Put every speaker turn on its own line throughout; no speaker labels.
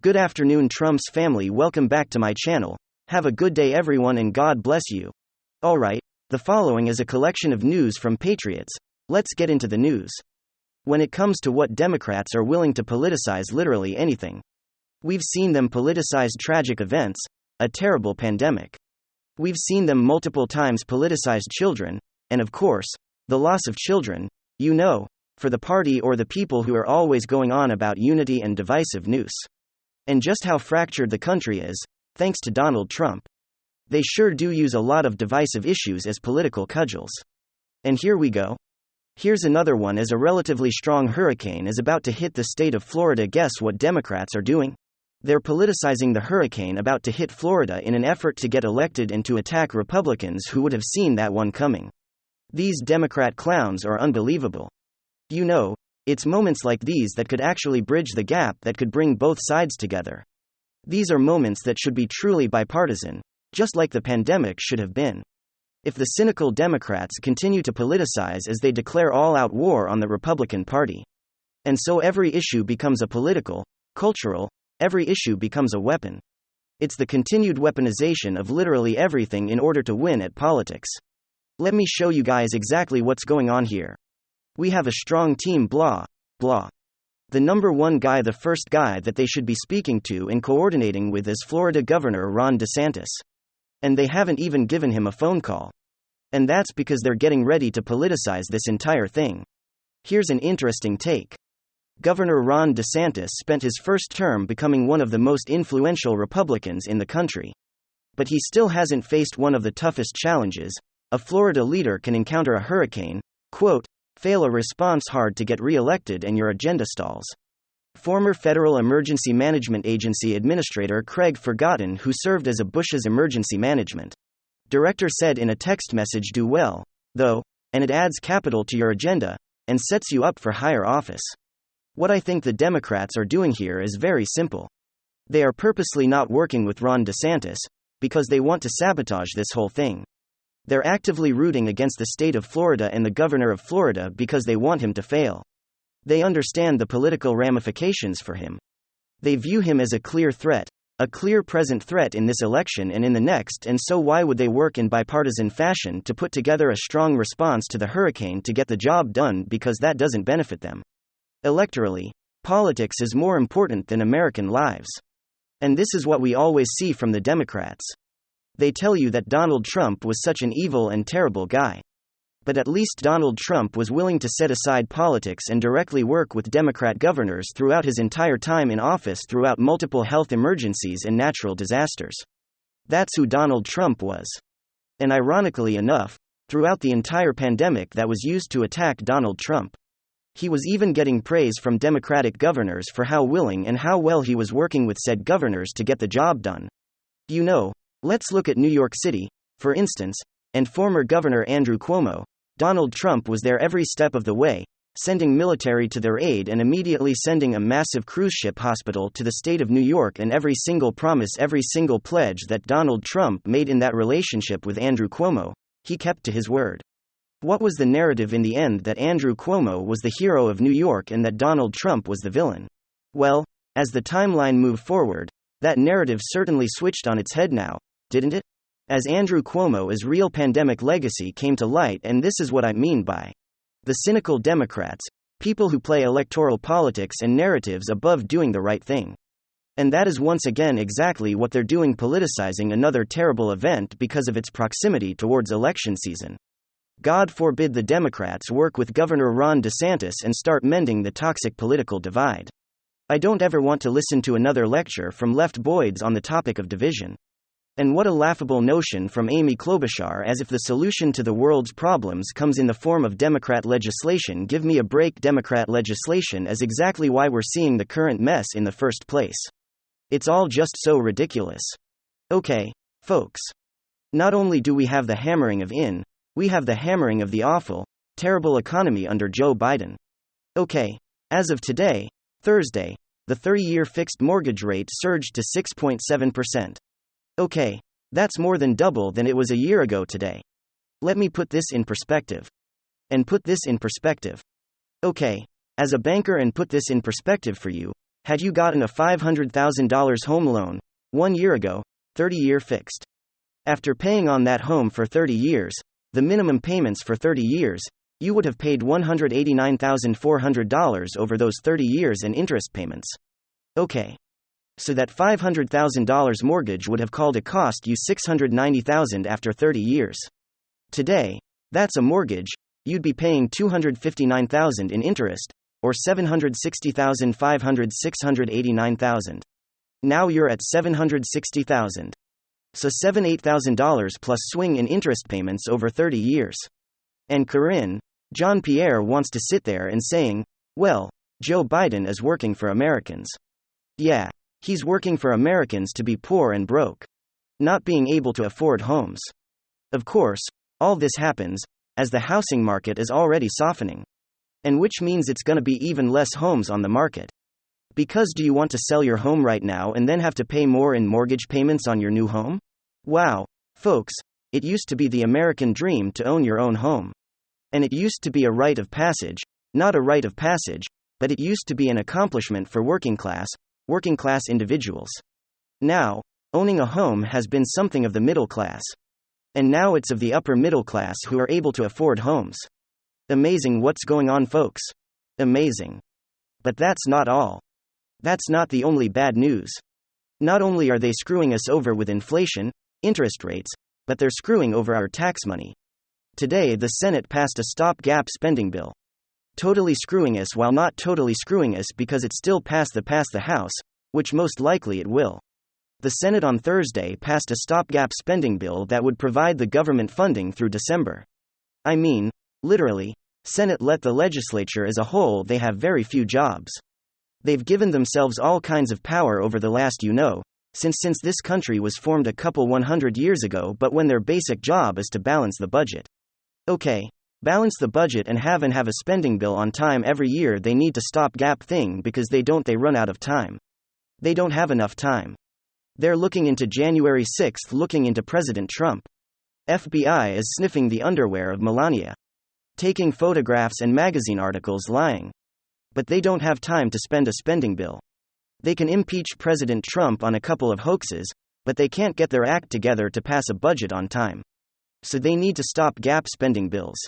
Good afternoon, Trump's family. Welcome back to my channel. Have a good day, everyone, and God bless you. Alright, the following is a collection of news from Patriots. Let's get into the news. When it comes to what Democrats are willing to politicize literally anything, we've seen them politicize tragic events, a terrible pandemic. We've seen them multiple times politicize children, and of course, the loss of children, for the party or the people who are always going on about unity and divisive news. And just how fractured the country is, thanks to Donald Trump. They sure do use a lot of divisive issues as political cudgels. And here we go. Here's another one. As a relatively strong hurricane is about to hit the state of Florida, guess what Democrats are doing? They're politicizing the hurricane about to hit Florida in an effort to get elected and to attack Republicans who would have seen that one coming. These Democrat clowns are unbelievable. It's moments like these that could actually bridge the gap that could bring both sides together. These are moments that should be truly bipartisan, just like the pandemic should have been. If the cynical Democrats continue to politicize as they declare all-out war on the Republican Party, and so every issue becomes a political, cultural, every issue becomes a weapon. It's the continued weaponization of literally everything in order to win at politics. Let me show you guys exactly what's going on here. We have a strong team, blah, blah. The number one guy, the first guy that they should be speaking to and coordinating with is Florida Governor Ron DeSantis. And they haven't even given him a phone call. And that's because they're getting ready to politicize this entire thing. Here's an interesting take. Governor Ron DeSantis spent his first term becoming one of the most influential Republicans in the country. But he still hasn't faced one of the toughest challenges. A Florida leader can encounter a hurricane, fail a response hard to get re-elected, and your agenda stalls. Former Federal Emergency Management Agency Administrator Craig Ferguson, who served as a Bush's emergency management director, said in a text message, "Do well, though, and it adds capital to your agenda, and sets you up for higher office." What I think the Democrats are doing here is very simple. They are purposely not working with Ron DeSantis, because they want to sabotage this whole thing. They're actively rooting against the state of Florida and the governor of Florida because they want him to fail. They understand the political ramifications for him. They view him as a clear threat, a clear present threat in this election and in the next, and so why would they work in bipartisan fashion to put together a strong response to the hurricane to get the job done, because that doesn't benefit them. Electorally, politics is more important than American lives. And this is what we always see from the Democrats. They tell you that Donald Trump was such an evil and terrible guy. But at least Donald Trump was willing to set aside politics and directly work with Democrat governors throughout his entire time in office, throughout multiple health emergencies and natural disasters. That's who Donald Trump was. And ironically enough, throughout the entire pandemic that was used to attack Donald Trump, he was even getting praise from Democratic governors for how willing and how well he was working with said governors to get the job done. Let's look at New York City, for instance, and former Governor Andrew Cuomo. Donald Trump was there every step of the way, sending military to their aid and immediately sending a massive cruise ship hospital to the state of New York, and every single promise, every single pledge that Donald Trump made in that relationship with Andrew Cuomo, he kept to his word. What was the narrative in the end? That Andrew Cuomo was the hero of New York and that Donald Trump was the villain. Well, as the timeline moved forward, that narrative certainly switched on its head now, didn't it? As Andrew Cuomo's real pandemic legacy came to light, and this is what I mean by the cynical Democrats, people who play electoral politics and narratives above doing the right thing. And that is once again exactly what they're doing, politicizing another terrible event because of its proximity towards election season. God forbid the Democrats work with Governor Ron DeSantis and start mending the toxic political divide. I don't ever want to listen to another lecture from left-boids on the topic of division. And what a laughable notion from Amy Klobuchar, as if the solution to the world's problems comes in the form of Democrat legislation. Give me a break. Democrat legislation is exactly why we're seeing the current mess in the first place. It's all just so ridiculous. Okay, folks. Not only do we have the hammering of we have the hammering of the awful, terrible economy under Joe Biden. Okay, as of today, Thursday, the 30-year fixed mortgage rate surged to 6.7%. Okay, that's more than double than it was a year ago today. Let me put this in perspective. And put this in perspective. Okay, as a banker, and put this in perspective for you, Had you gotten a $500,000 home loan 1 year ago, 30-year fixed? After paying on that home for 30 years, the minimum payments for 30 years, you would have paid $189,400 over those 30 years in interest payments. Okay. So that $500,000 mortgage would have cost you $690,000 after 30 years. Today, that's a mortgage, you'd be paying $259,000 in interest, or $760,500 $689,000. Now you're at $760,000. So $8,000 plus swing in interest payments over 30 years. And Corinne, Jean-Pierre wants to sit there and saying, well, Joe Biden is working for Americans. Yeah, he's working for Americans to be poor and broke. Not being able to afford homes. Of course, all this happens as the housing market is already softening. And which means it's going to be even less homes on the market. Because do you want to sell your home right now and then have to pay more in mortgage payments on your new home? Wow, folks, it used to be the American dream to own your own home. And it used to be a rite of passage, not a rite of passage, but it used to be an accomplishment for working class individuals. Now, owning a home has been something of the middle class. And now it's of the upper middle class who are able to afford homes. Amazing what's going on, folks. Amazing. But that's not all. That's not the only bad news. Not only are they screwing us over with inflation, interest rates, but they're screwing over our tax money. Today the Senate passed a stopgap spending bill. Totally screwing us while not totally screwing us because it still passed the House, which most likely it will. The Senate on Thursday passed a stopgap spending bill that would provide the government funding through December. I mean, literally, Senate let the legislature as a whole, they have very few jobs. They've given themselves all kinds of power over the last since this country was formed a couple 100 years ago, but when their basic job is to balance the budget. Okay, balance the budget and have a spending bill on time every year. They need to stop gap thing because they run out of time. They don't have enough time. They're looking into January 6th, looking into President Trump. FBI is sniffing the underwear of Melania. Taking photographs and magazine articles, lying. But they don't have time to spend a spending bill. They can impeach President Trump on a couple of hoaxes, but they can't get their act together to pass a budget on time. So they need to stop gap spending bills.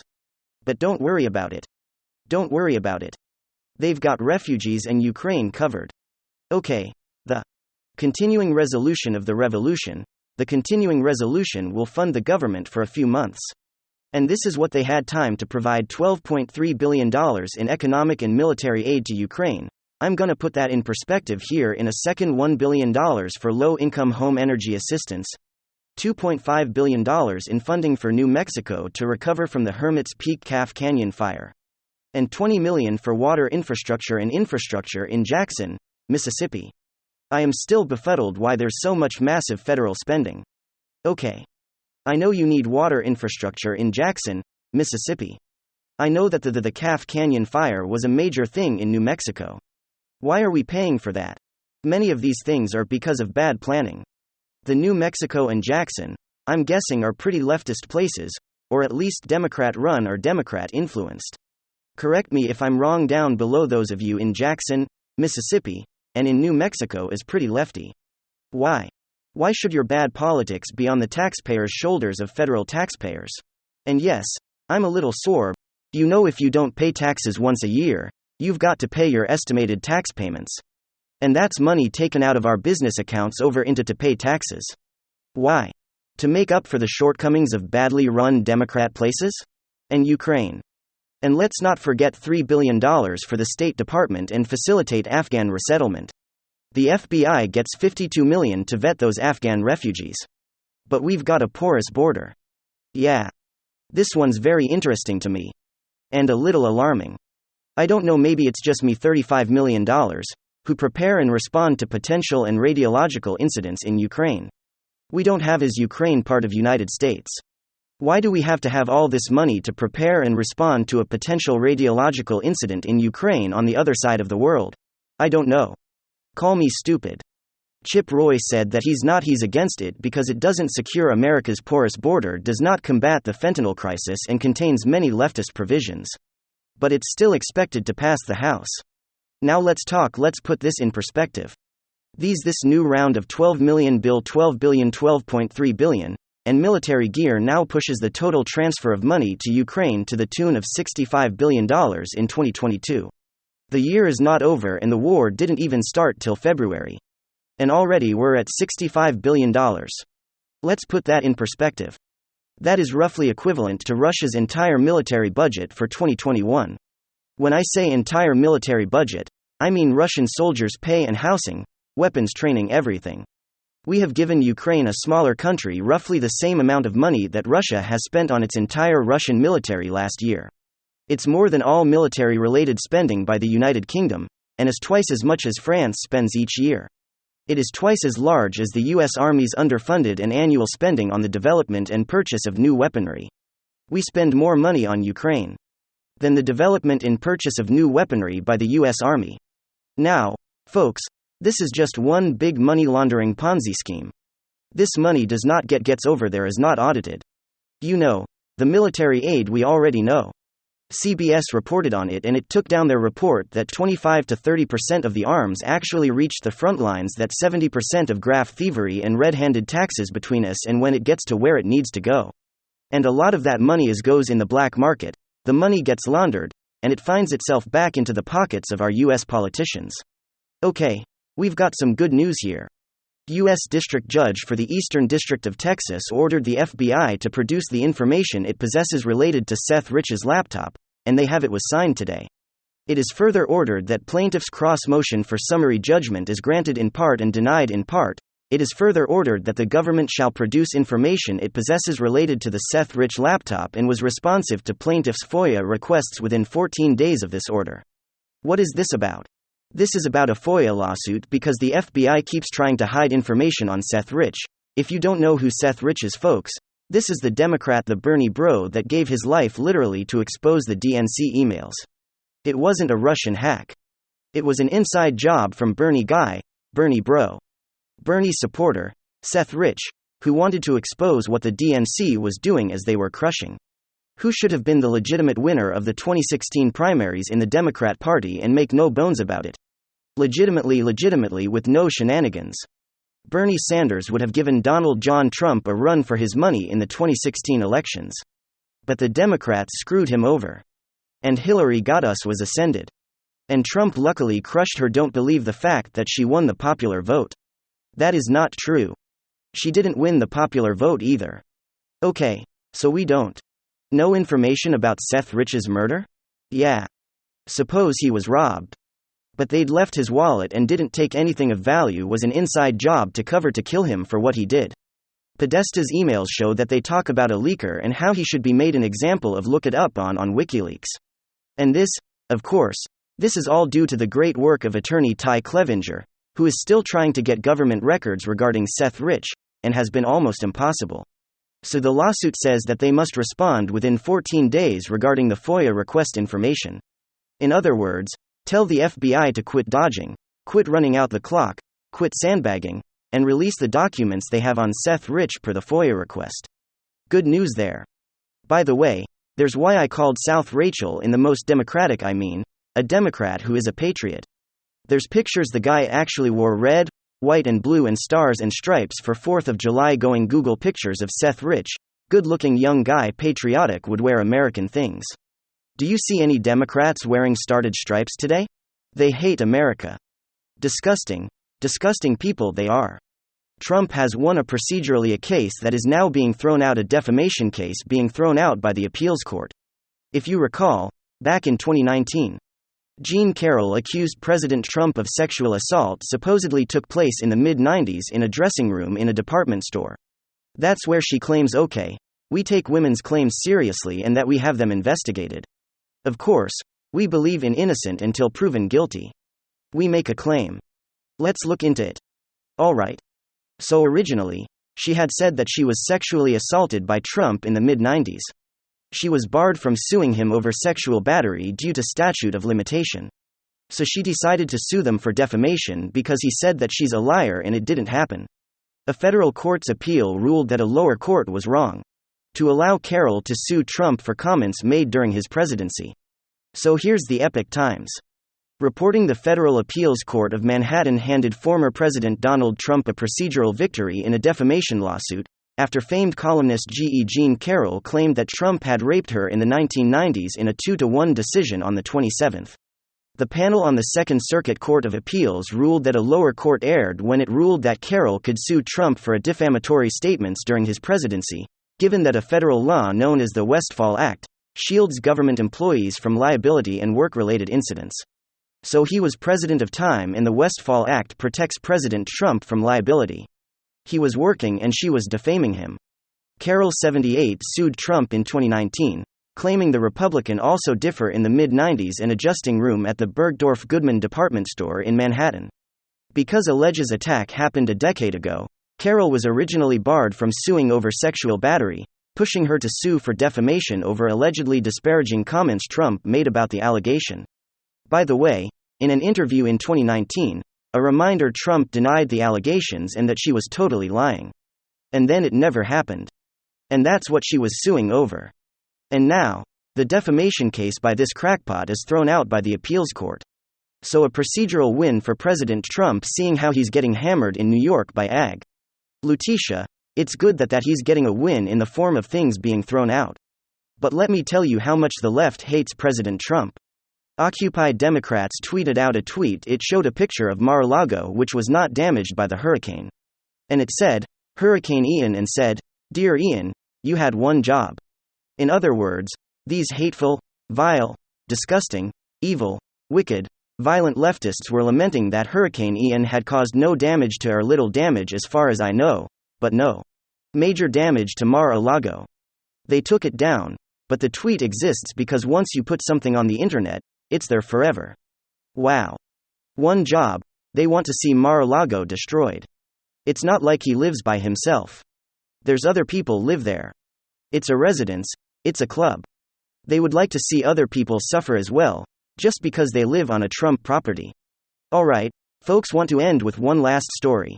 But don't worry about it. Don't worry about it. They've got refugees and Ukraine covered. Okay, the continuing resolution of the revolution, the continuing resolution will fund the government for a few months. And this is what they had time to provide $12.3 billion in economic and military aid to Ukraine. I'm gonna put that in perspective here in a second. $1 billion for low-income home energy assistance, $2.5 billion in funding for New Mexico to recover from the Hermit's Peak Calf Canyon fire, and $20 million for water infrastructure in Jackson, Mississippi. I am still befuddled why there's so much massive federal spending. Okay. I know you need water infrastructure in Jackson, Mississippi. I know that the Calf Canyon fire was a major thing in New Mexico. Why are we paying for that? Many of these things are because of bad planning. The New Mexico and Jackson, I'm guessing, are pretty leftist places, or at least Democrat-run or Democrat-influenced. Correct me if I'm wrong down below. Those of you in Jackson, Mississippi, and in New Mexico is pretty lefty. Why? Why should your bad politics be on the taxpayers' shoulders of federal taxpayers? And yes, I'm a little sore. You know, if you don't pay taxes once a year, you've got to pay your estimated tax payments. And that's money taken out of our business accounts over into to pay taxes. Why? To make up for the shortcomings of badly run Democrat places? And Ukraine. And let's not forget $3 billion for the State Department and facilitate Afghan resettlement. The FBI gets $52 million to vet those Afghan refugees. But we've got a porous border. Yeah. This one's very interesting to me. And a little alarming. I don't know, maybe it's just me. $35 million, who prepare and respond to potential and radiological incidents in Ukraine. We don't have is Ukraine part of United States? Why do we have to have all this money to prepare and respond to a potential radiological incident in Ukraine on the other side of the world? I don't know. Call me stupid. Chip Roy said that he's against it because it doesn't secure America's porous border, does not combat the fentanyl crisis, and contains many leftist provisions. But it's still expected to pass the House. Now let's put this in perspective. This new round of 12 million bill 12 billion 12.3 billion, and military gear now pushes the total transfer of money to Ukraine to the tune of $65 billion in 2022. The year is not over and the war didn't even start till February. And already we're at $65 billion. Let's put that in perspective. That is roughly equivalent to Russia's entire military budget for 2021. When I say entire military budget, I mean Russian soldiers' pay and housing, weapons training, everything. We have given Ukraine, a smaller country, roughly the same amount of money that Russia has spent on its entire Russian military last year. It's more than all military-related spending by the United Kingdom, and is twice as much as France spends each year. It is twice as large as the U.S. Army's underfunded and annual spending on the development and purchase of new weaponry. We spend more money on Ukraine than the development and purchase of new weaponry by the U.S. Army. Now, folks, this is just one big money laundering Ponzi scheme. This money does not gets over there, is not audited. You know, the military aid we already know. CBS reported on it and it took down their report that 25 to 30% of the arms actually reached the front lines, that 70% of graft thievery and red-handed taxes between us and when it gets to where it needs to go. And a lot of that money goes in the black market, the money gets laundered, and it finds itself back into the pockets of our US politicians. Okay. We've got some good news here. U.S. District Judge for the Eastern District of Texas ordered the FBI to produce the information it possesses related to Seth Rich's laptop, and they have it was signed today. It is further ordered that plaintiff's cross motion for summary judgment is granted in part and denied in part. It is further ordered that the government shall produce information it possesses related to the Seth Rich laptop and was responsive to plaintiff's FOIA requests within 14 days of this order. What is this about? This is about a FOIA lawsuit because the FBI keeps trying to hide information on Seth Rich. If you don't know who Seth Rich is, folks, this is the Democrat, the Bernie bro that gave his life literally to expose the DNC emails. It wasn't a Russian hack. It was an inside job from Bernie guy, Bernie bro. Bernie supporter, Seth Rich, who wanted to expose what the DNC was doing as they were crushing who should have been the legitimate winner of the 2016 primaries in the Democrat Party, and make no bones about it. Legitimately with no shenanigans. Bernie Sanders would have given Donald John Trump a run for his money in the 2016 elections. But the Democrats screwed him over. And Hillary got us was ascended. And Trump luckily crushed her. Don't believe the fact that she won the popular vote. That is not true. She didn't win the popular vote either. Okay, so we don't know information about Seth Rich's murder? Yeah. Suppose he was robbed. But they'd left his wallet and didn't take anything of value. Was an inside job to cover to kill him for what he did. Podesta's emails show that they talk about a leaker and how he should be made an example of. Look it up on WikiLeaks. And this, of course, this is all due to the great work of attorney Ty Clevenger, who is still trying to get government records regarding Seth Rich, and has been almost impossible. So the lawsuit says that they must respond within 14 days regarding the FOIA request information. In other words, tell the FBI to quit dodging, quit running out the clock, quit sandbagging, and release the documents they have on Seth Rich per the FOIA request. Good news there. By the way, there's why I called South Rachel in the most Democratic, I mean, a Democrat who is a patriot. There's pictures the guy actually wore red, white and blue and stars and stripes for 4th of July. Going Google pictures of Seth Rich, good-looking young guy, patriotic, would wear American things. Do you see any Democrats wearing starred stripes today? They hate America. Disgusting people they are. Trump has won a procedurally a case that is now being thrown out, a defamation case being thrown out by the appeals court. If you recall, back in 2019, Jean Carroll accused President Trump of sexual assault supposedly took place in the mid-90s in a dressing room in a department store. That's where she claims, okay, we take women's claims seriously and that we have them investigated. Of course, we believe in innocent until proven guilty. We make a claim. Let's look into it. Alright. So originally, she had said that she was sexually assaulted by Trump in the mid-90s. She was barred from suing him over sexual battery due to statute of limitation. So she decided to sue them for defamation because he said that she's a liar and it didn't happen. A federal court's appeal ruled that a lower court was wrong to allow Carroll to sue Trump for comments made during his presidency. So here's the Epoch Times Reporting the Federal Appeals Court of Manhattan handed former President Donald Trump a procedural victory in a defamation lawsuit, after famed columnist G.E. Jean Carroll claimed that Trump had raped her in the 1990s in a 2-1 decision on the 27th. The panel on the Second Circuit Court of Appeals ruled that a lower court erred when it ruled that Carroll could sue Trump for defamatory statements during his presidency, given that a federal law known as the Westfall Act shields government employees from liability and work-related incidents. So he was president of time, and the Westfall Act protects President Trump from liability. He was working and she was defaming him. Carroll, 78, sued Trump in 2019, claiming the Republican also differ in the mid-90s an adjusting room at the Bergdorf Goodman department store in Manhattan. Because alleges attack happened a decade ago, Carroll was originally barred from suing over sexual battery, pushing her to sue for defamation over allegedly disparaging comments Trump made about the allegation. By the way, in an interview in 2019, a reminder Trump denied the allegations and that she was totally lying. And then it never happened. And that's what she was suing over. And now, the defamation case by this crackpot is thrown out by the appeals court. So a procedural win for President Trump, seeing how he's getting hammered in New York by Ag. Lutetia, it's good that he's getting a win in the form of things being thrown out. But let me tell you how much the left hates President Trump. Occupy Democrats tweeted out a tweet. It showed a picture of Mar-a-Lago, which was not damaged by the hurricane. And it said, Hurricane Ian, and said, "Dear Ian, you had one job." In other words, these hateful, vile, disgusting, evil, wicked, violent leftists were lamenting that Hurricane Ian had caused no damage to, or little damage as far as I know, but no major damage to Mar-a-Lago. They took it down, but the tweet exists because once you put something on the internet, it's there forever. Wow. One job, they want to see Mar-a-Lago destroyed. It's not like he lives by himself. There's other people live there. It's a residence, it's a club. They would like to see other people suffer as well, just because they live on a Trump property. Alright, folks, want to end with one last story.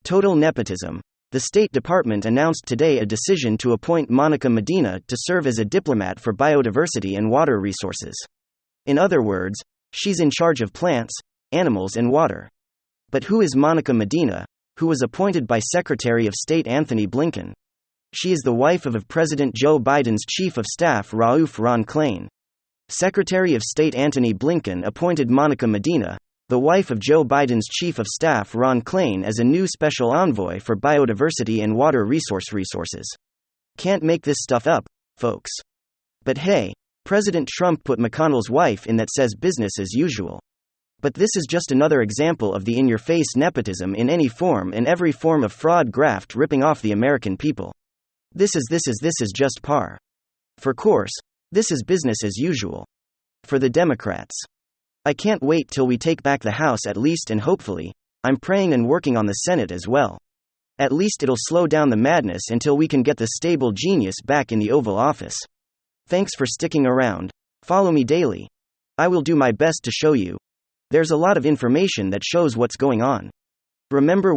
Total nepotism. The State Department announced today a decision to appoint Monica Medina to serve as a diplomat for biodiversity and water resources. In other words, she's in charge of plants, animals, and water. But who is Monica Medina, who was appointed by Secretary of State Anthony Blinken? She is the wife of President Joe Biden's Chief of Staff Rauf Ron Klain. Secretary of State Antony Blinken appointed Monica Medina, the wife of Joe Biden's Chief of Staff Ron Klain, as a new special envoy for biodiversity and water resources. Can't make this stuff up, folks. But hey, President Trump put McConnell's wife in that says business as usual. But this is just another example of the in-your-face nepotism in any form and every form of fraud, graft, ripping off the American people. This is just par for course. This is business as usual for the Democrats. I can't wait till we take back the House, at least, and hopefully, I'm praying and working on the Senate as well. At least it'll slow down the madness until we can get the stable genius back in the Oval Office. Thanks for sticking around. Follow me daily. I will do my best to show you. There's a lot of information that shows what's going on. Remember